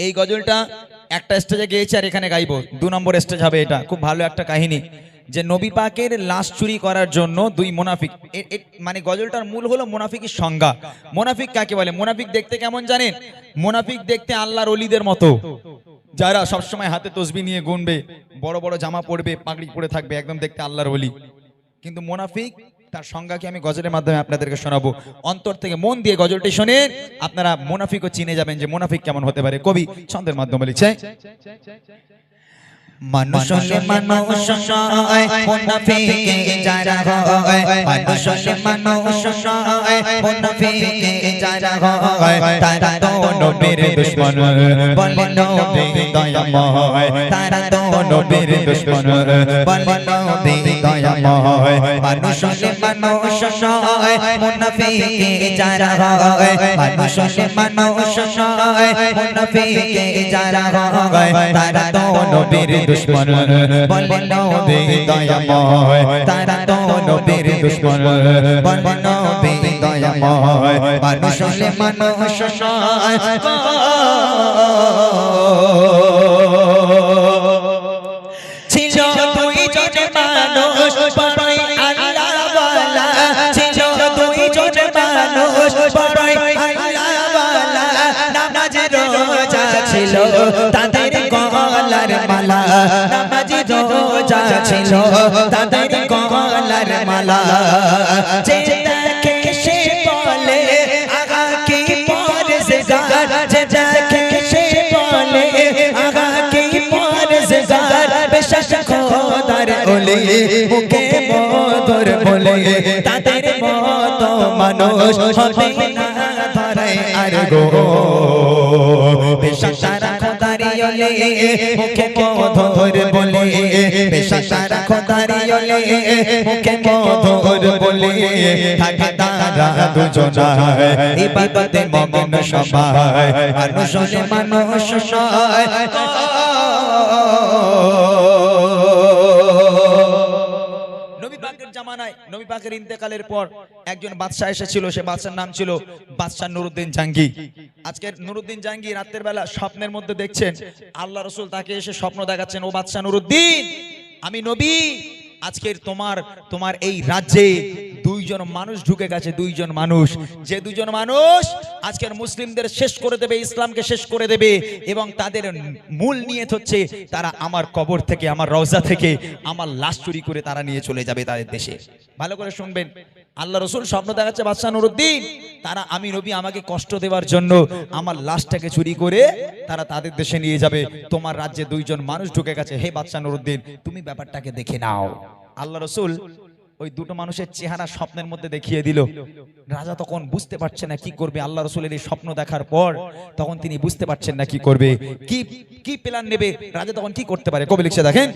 এই গজলটা একটা স্টেজে গেয়েছে আর এখানে গাইবো, 2 নম্বর স্টেজ হবে। এটা খুব ভালো একটা কাহিনী যে নবী পাকের লাশ চুরি করার জন্য দুই মুনাফিক, মানে গজলটার মূল হলো মুনাফিকের সংজ্ঞা। মুনাফিক কাকে বলে? মুনাফিক দেখতে কেমন জানেন? মুনাফিক দেখতে আল্লাহর ওলিদের মতো, যারা সবসময় হাতে তসবিহ নিয়ে গুনবে, বড় বড় জামা পরবে, পাগড়ি পরে থাকবে, একদম দেখতে আল্লাহর ওলি। কিন্তু মুনাফিক তার সংজ্ঞাকে আমি গজলের মাধ্যমে আপনাদেরকে শোনাবো। অন্তর থেকে মন দিয়ে গজলটি শুনে আপনারা মুনাফিকও চিনে যাবেন যে মুনাফিক কেমন হতে পারে। কবি ছন্দের মাধ্যমে লিখছে, মানুষ হলে মানুষ নয়, মুনাফিকে যারা হয়। মানুষ হলে মানুষ নয়, মুনাফিকে যারা হয়। তারা তো নবীর দুশমন, বলে নবী দয়াময়। তারা তো নবীর দুশমন, বলে নবী দয়াময়। মানুষ হলে মানুষ নয়, মুনাফিকে যারা হয়। মানুষ হলে মানুষ নয়, মুনাফিকে যারা হয়। তারা তো নবীর দুশমন, বলে নবী দয়াময়। তারা তো নবীর দুশমন, বলে নবী দয়াময়। মানুষ হলে মানুষ নয়, ছিল দুইজন মানুষ বড়ই আল্লাহওয়ালা। ছিল দুইজন মানুষ বড়ই আল্লাহওয়ালা। নামাজ রোজা ছিল তাদের গলার মালা। নামাজ রোজা ছিল তাদের গলার মালা। যে দেখে সে বলে আগা কি পরহেজগার। যে দেখে সে বলে আগা কি পরহেজগার। বেশক খোদার ওলি মুখে মধুর বলে। তাদের মতো মানুষ হবে না ধরে আর গো। বেশক তারা খোদারি ওলি মুখে মধুর বলে। বেশক তারা খোদারি ওলি মুখে মধুর বলে। থাকে তারা দুজনায় ইবাদতে মগ্ন সবাই। মানুষ হলে মানুষ নয়, নবী পাকের জামানায়, নবী পাকের ইন্তেকালের পর একজন বাদশা এসেছিল। সে বাদশার নাম ছিল বাদশা নুরউদ্দিন জাঙ্গি। আজকের নুরউদ্দিন জাঙ্গি রাতের বেলা স্বপ্নের মধ্যে দেখছেন আল্লাহ রাসূল তাকে এসে স্বপ্ন দেখাচ্ছেন, ও বাদশা নুরউদ্দিন, আমি নবী, আজকের তোমার এই রাজ্যে দুইজন মানুষ ঢুকে গেছে। দুইজন মানুষ, যে দুইজন মানুষ আজকের মুসলিমদের শেষ করে দেবে, ইসলামকে শেষ করে দেবে, এবং তাদের মূল নিয়ত হচ্ছে তারা আমার কবর থেকে, আমার রওজা থেকে আমার লাশ চুরি করে তারা নিয়ে চলে যাবে তাদের দেশে। ভালো করে শুনবেন, আল্লাহ রসুল স্বপ্ন দেখাচ্ছে বাদশা নুরউদ্দিন, তারা আমি নবী আমাকে কষ্ট দেওয়ার জন্য আমার লাশটাকে চুরি করে তারা তাদের দেশে নিয়ে যাবে। তোমার রাজ্যে দুইজন মানুষ ঢুকে গেছে, হে বাদশা নুরউদ্দিন তুমি ব্যাপারটাকে দেখে নাও। আল্লাহ রসুল ওই দুটো মানুষের চেহারা স্বপ্নের মধ্যে দেখিয়ে দিল। রাজা তখন বুঝতে পারছে না কি করবে। আল্লাহ রসুলের এই স্বপ্ন দেখার পর তখন তিনি বুঝতে পারছেন না কি করবে, কি প্ল্যান নেবে। রাজা তখন কি করতে পারে, কবি লিখছে দেখেন,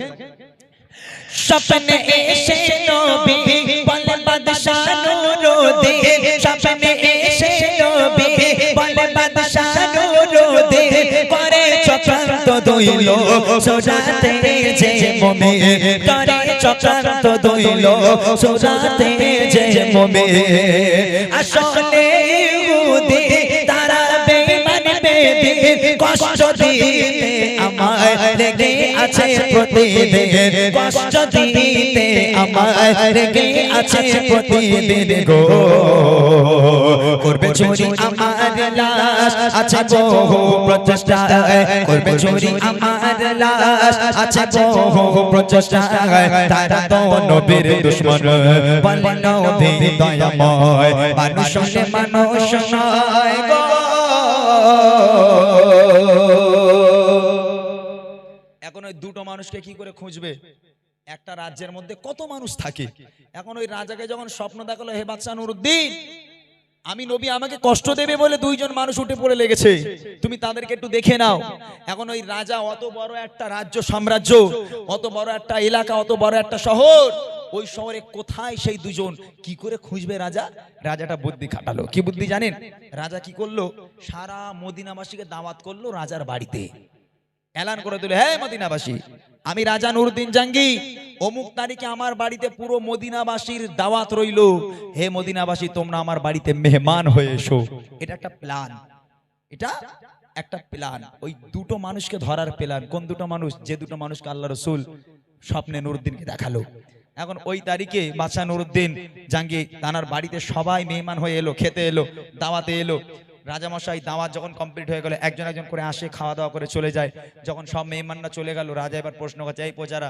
স্বপ্নে এসে নবী বলে বাদশা নুরউদ্দিন। স্বপ্নে এসে নবী বলে বাদশা নুরউদ্দিন। করে চক্রান্ত দইল সোজাতে যে মুমিন। করে চক্রান্ত দইল সোজাতে যে মুমিন। আসলে ইহুদি তারা বেঈমান বেদিন। কষ্ট দিতে আমায় লেগে আছে প্রতিদিন। কষ্ট দিতে আমায় লেগে আছে প্রতিদিন গো। করবে চুরি আমার লাশ আছে বহু প্রচেষ্টায়। করবে চুরি আমার লাশ আছে বহু প্রচেষ্টায়। তারা তো নবীর দুশমন, বলে নবী দয়াময়। মানুষ হলে মানুষ নয় গো। এখন ওই দুটো মানুষকে কি করে খুঁজবে? একটা রাজ্যের মধ্যে কত মানুষ থাকে। এখন ওই রাজাকে যখন স্বপ্ন দেখালো, হে বাদশা নুরউদ্দিন আমি নবী আমাকে কষ্ট দেবে বলে দুইজন মানুষ উঠে পড়ে লেগেছে, তুমি তাদেরকে একটু দেখে নাও। এখন ওই রাজা, অত বড় একটা রাজ্য সাম্রাজ্য, অত বড় একটা এলাকা, অত বড় একটা শহর, ওই শহরে কোথায় সেই দুজন, কি করে খুঁজবে রাজা? রাজাটা বুদ্ধি খাটালো। কি বুদ্ধি জানেন? রাজা কি করলো, সারা মদিনাবাসীকে দাওয়াত করলো রাজার বাড়িতে। এলান করে দিল, হে মদিনাবাসী, আমি রাজা নুরউদ্দিন জাঙ্গি, অমুক তারিখে আমার বাড়িতে পুরো মদিনাবাসীর দাওয়াত রইল। হে মদিনাবাসী তোমরা আমার বাড়িতে মেহমান হয়ে এসো। এটা একটা প্ল্যান, এটা একটা প্ল্যান, ওই দুটো মানুষকে ধরার প্ল্যান। কোন দুটো মানুষ? যে দুটো মানুষকে আল্লাহ রসুল স্বপ্নে নুরুদ্দিনকে দেখালো। এখন ওই তারিখে বাদশাহ নুরুদ্দিন জাঙ্গি তানার বাড়িতে সবাই মেহমান হয়ে এলো, খেতে এলো, দাওয়াতে এলো। রাজামশাই দাওয়াত যখন কমপ্লিট হয়ে গেল, একজন একজন করে আসে, খাওয়া দাওয়া করে চলে যায়। যখন সব মেহমানরা চলে গেল, রাজা এবার প্রশ্ন করছে, এই প্রজারা,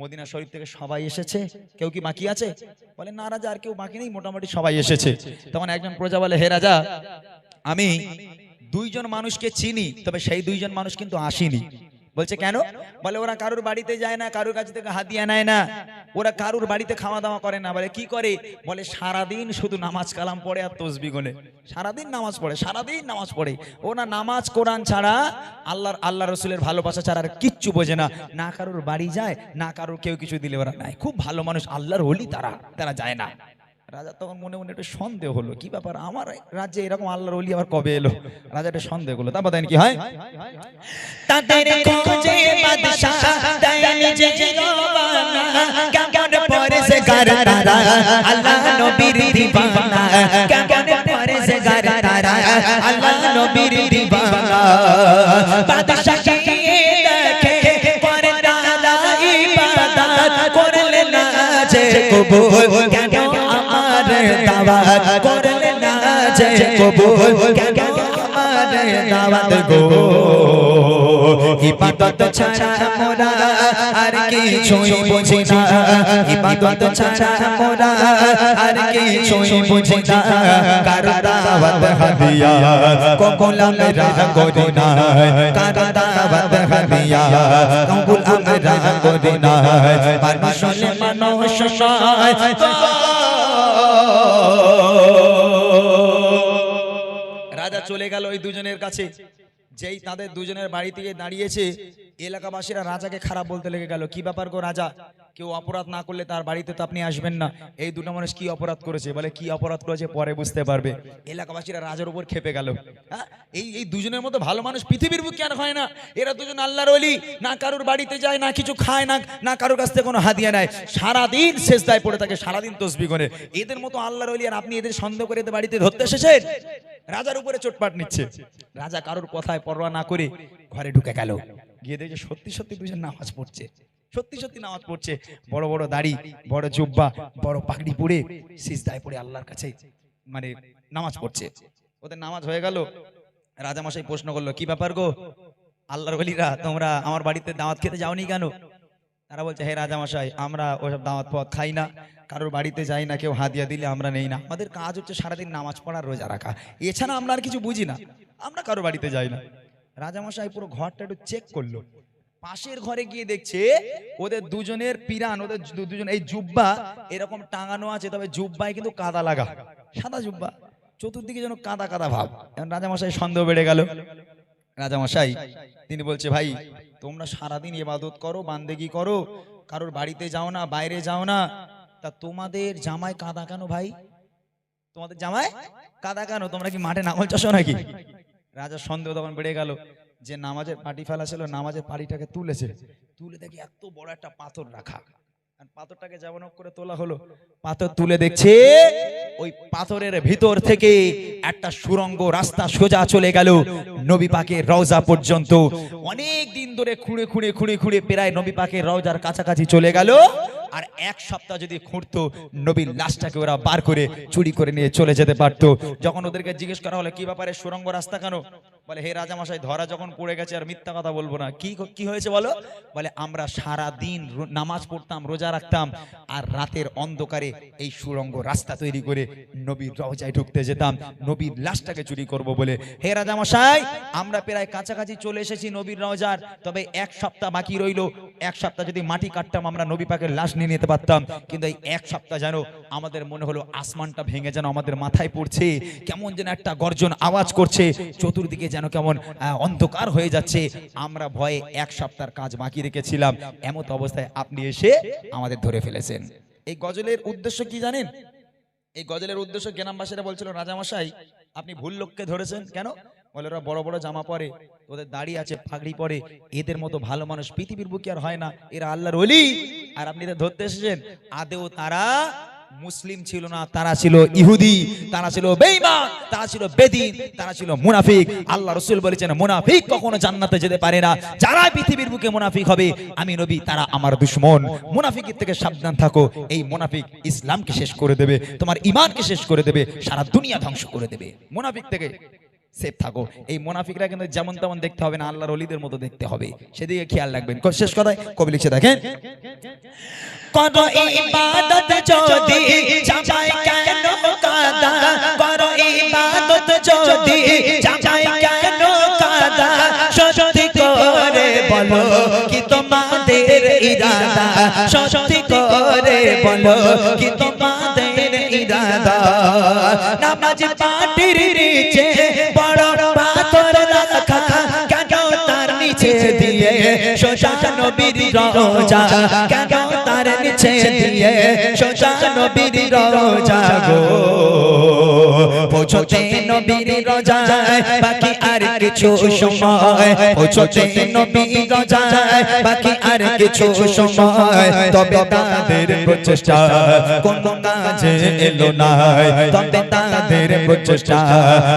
মদিনা শরীফ থেকে সবাই এসেছে, কেউ কি বাকি আছে? বলে না রাজা, আর কেউ বাকি নেই, মোটামুটি সবাই এসেছে। তখন একজন প্রজা বলে, হে রাজা, আমি দুইজন মানুষকে চিনি, তবে সেই দুইজন মানুষ কিন্তু আসেনি। বলছে কেন? বলে ওরা কারুর বাড়িতে যায় না, কারুর কাছ থেকে হাদিয়া নেয় না, ওরা কারুর বাড়িতে খাওয়া দাওয়া করে না। বলে কি করে? বলে সারাদিন শুধু নামাজ কালাম পড়ে আর তসবিহ গোনে, সারাদিন নামাজ পড়ে, সারাদিন নামাজ পড়ে। ওরা নামাজ কোরআন ছাড়া, আল্লাহ রসুলের ভালোবাসা ছাড়া আর কিচ্ছু বোঝে না। না কারুর বাড়ি যায়, না কারুর কেউ কিছু দিলে ওরা নাই। খুব ভালো মানুষ, আল্লাহর ওলি তারা যায় না। রাজা তখন মনে মনে একটু সন্দেহ হলো, কি ব্যাপার, আমার রাজ্যে এরকম আল্লাহর ওলি আবার কবে এলো? রাজা একটা সন্দেহ হলো। তারপর দেন কি হয়, তাদের খোঁজে বাদশা দেন যে রওনা, কেমন পরেশগার তারা আল্লাহ নবীর দিওয়ানা, কেমন পরেশগার তারা আল্লাহ নবীর দিওয়ানা। বাদশা কি দেখে করে তারা ইবাদত করলে না যে কবুল, কেন আমার দাওয়াত করলে না যে কবুল, কেন আমার দাওয়াত গো। ইবাদত ছাড়া মোরা আর কিছুই বুঝি না, ইবাদত ছাড়া মোরা আর কিছুই বুঝি না। কার দাওয়াত হাদিয়াত কবুল আমরা করি না, কার দাওয়াত হাদিয়াত কবুল আমরা করি না। মানুষ নয় রাজা চলে গেল ওই দুজনের কাছে। যেই তাদের দুজনের বাড়ি থেকে দাঁড়িয়েছে, এলাকাবাসীরা রাজাকে খারাপ বলতে লেগে গেল। কি ব্যাপার গো রাজা, কেউ অপরাধ না করলে তার বাড়িতে তো আপনি আসবেন না, এই দুটো মানুষ কি অপরাধ করেছে? বলে কি অপরাধ করেছে পরে বুঝতে পারবে। এলাকাবাসীরা রাজার উপর খেপে গেল। এই দুজনের মতো ভালো মানুষ পৃথিবীর বুকে আর হয় না। এরা দুজন আল্লাহর ওলি, না কারুর বাড়িতে যায়, না কিছু খায়, না কারুর কাছ থেকে কোনো হাদিয়া নেয়, সারাদিন সেজদায় পড়ে থাকে, সারাদিন তসবিহ করে। এদের মতো আল্লাহর ওলি, আর আপনি এদের সন্দেহ করে এদের বাড়িতে ধরতে এসেছেন? রাজার উপরে চোটপাট নিচ্ছে। রাজা কারোর কথায় পরোয়া না করে ঘরে ঢুকে গেল। গিয়ে দেখে সত্যি সত্যি দুজন নামাজ পড়ছে, সত্যি সত্যি নামাজ পড়ছে। বড় বড় দাড়ি, বড় জুব্বা, বড় পাগড়ি পরে সিজদায় পড়ে আল্লাহর কাছে মানে নামাজ পড়ছে। ওদের নামাজ হয়ে গেল। রাজামশাই প্রশ্ন করলো, কি ব্যাপার গো আল্লাহর ওলিরা, তোমরা আমার বাড়িতে দাওয়াত খেতে যাওনি কেন? তারা বলছে, হে রাজামশাই, আমরা ওসব দাওয়াত পথ খাই না, কারোর বাড়িতে যাই না, কেউ হাদিয়া দিলে আমরা নেই না। আমাদের কাজ হচ্ছে সারাদিন নামাজ পড়া, রোজা রাখা, এছাড়া আমরা আর কিছু বুঝি না, আমরা কারোর বাড়িতে যাই না। রাজামশাই পুরো ঘরটা একটু চেক করলো। পাশের ঘরে গিয়ে দেখছে ওদের দুজনের পিরান, ওদের দুজন এই জুব্বা এরকম টাঙানো আছে, তবে জুব্বায় কিন্তু কাদা লাগা, সাদা জুব্বা, চতুর্দিকে যেন কাদা কাদা ভাব। রাজামশাই সন্দেহ বেড়ে গেল। রাজামশাই তিনি বলছে, ভাই তোমরা সারাদিন ইবাদত করো, বান্দেগি করো, কারোর বাড়িতে যাও না, বাইরে যাও না, তা তোমাদের জামায় কাদা কেন ভাই? তোমাদের জামায় কাদা কেন? তোমরা কি মাঠে নাঙল চাষো নাকি? রাজার সন্দেহ তখন বেড়ে গেল। যে নামাজের পাটি ফেলা ছিল, নামাজের পাটিটাকে তুলেছে, তুলে দেখি এত বড় একটা পাথর রাখা। পাথরটাকে যেমন করে তোলা হলো, পাথর তুলে দেখছে ওই পাথরের ভিতর থেকে একটা সুড়ঙ্গ রাস্তা সোজা চলে গেল নবী পাকের রওজা পর্যন্ত। অনেক দিন ধরে খুঁড়ে খুঁড়ে খুঁড়ে খুঁড়ে প্রায় নবী পাকের রওজার কাছাকাছি চলে গেল। আর এক সপ্তাহ যদি খুঁড়তো, নবীর লাশটাকে ওরা বার করে চুরি করে নিয়ে চলে যেতে পারতো। যখন ওদেরকে জিজ্ঞেস করা হলো, কি ব্যাপারে, সুড়ঙ্গ রাস্তা কেন? বলে, হে রাজামশাই, ধরা যখন পড়ে গেছে, আর মিথ্যা কথা বলবো না, কি হয়েছে বলো? বলে, আমরা সারা দিন নামাজ পড়তাম, রোজা রাখতাম, আর রাতের অন্ধকারে এই সুড়ঙ্গ রাস্তা তৈরি করে নবীর রওজায় ঢুকতে যেতাম, নবীর লাশটাকে চুরি করব বলে। হে রাজামশাই, আমরা প্রায় কাছাকাছি চলে এসেছি নবীর রওজার, তবে এক সপ্তাহ বাকি রইলো। এক সপ্তাহ যদি মাটি কাটতাম, আমরা নবী পাকের লাশ নিয়ে নিতে পারতাম, কিন্তু এই এক সপ্তাহ যেন আমাদের মনে হলো আসমানটা ভেঙে যেন আমাদের মাথায় পড়ছে, কেমন যেন একটা গর্জন আওয়াজ করছে, চতুর্দিকে যেন কেমন অন্ধকার হয়ে যাচ্ছে। আমরা ভয়ে এক সপ্তাহের কাজ বাকি রেখেছিলাম, এমত অবস্থায় আপনি এসে আমাদের ধরে ফেলেছেন। এই গজলের উদ্দেশ্য কি জানেন? এই গজলের উদ্দেশ্য গ্রামবাসীরা বলছিল, রাজামশাই আপনি ভুল লোককে ধরেছেন। কেন? বলে, ওরা বড় বড় জামা পরে, ওদের দাড়ি আছে, পাগড়ি পরে, এদের মতো ভালো মানুষ পৃথিবীর বুকে আর হয় না, এরা আল্লাহর ওলি, আর আপনি এদের ধরতে এসেছেন। আদেও তারা মুসলিম ছিল না, তারা ছিল ইহুদি, তারা ছিল বেঈমান, তারা ছিল বেদিন, তারা ছিল মুনাফিক। আল্লাহ রাসূল বলেছেন মুনাফিক কখনো জান্নাতে যেতে পারে না। যারা পৃথিবীর বুকে মুনাফিক হবে আমি নবী তারা আমার দুশমন। মুনাফিকের থেকে সাবধান থাকো। এই মুনাফিক ইসলামকে শেষ করে দেবে, তোমার ঈমানকে শেষ করে দেবে, সারা দুনিয়া ধ্বংস করে দেবে। মুনাফিক থেকে সেফ থাকো। এই মুনাফিকরা কিন্তু যেমন তেমন দেখতে হবে না, আল্লাহর ওলিদের মতো দেখতে হবে, সেদিকে খেয়াল রাখবেন। শেষ কথায় কবি লিখছে দেখেন, করো ইবাদত যদি জামাই কেন কাদা, করো ইবাদত যদি জামাই কেন কাদা, সত্যি করে বলো কি তোমাদের ইরাদা, সত্যি করে বলো কি তোমাদের ইরাদা। নামাজ পাটির নিচে বড় পাথর রাখা, কেন তার নিচে দিয়ে সোজা নবীর রওজা, কেন তার নিচে দিয়ে সোজা নবীর রওজা গো। পৌঁছতে নবীর রওজায় বাকি আর কিছু সময়, পৌঁছতে নবীর রওজায় বাকি আর কিছু সময়, তবে তাদের প্রচেষ্টা কোন কাজে এলো না, তবে তাদের প্রচেষ্টা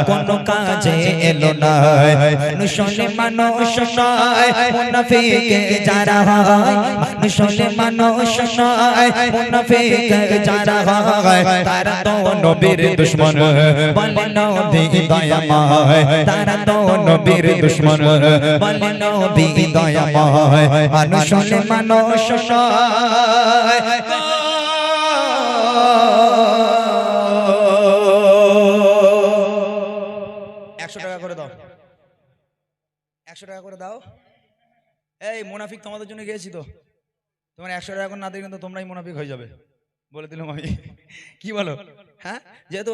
কোন কাজে এলো না। মানুষ হলে মানুষ নয়, মুনাফিক যারা হয়, মানুষ হলে মানুষ নয়, মুনাফিক যারা হয়, তারা তো নবীর দুশমন, বলে নবী দয়াময়, তারা তো নবীর দুশমন, বলে নবী দয়াময়। মানুষ হলে মানুষ নয়, 100 টাকা করে দাও, 100 টাকা করে দাও। এই মুনাফিক তোমাদের জন্য গিয়েছি তো, তোমার 100 টাকা করে না দিলে কিন্তু তোমরাই মুনাফিক হয়ে যাবে, বলে দিলাম আমি। কি বলো? হ্যাঁ, যেহেতু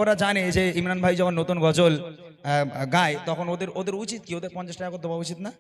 ওরা জানে যে ইমরান ভাই যখন নতুন গজল গায় তখন ওদের উচিত কি, ওদের 50 টাকা করে দেওয়া উচিত না?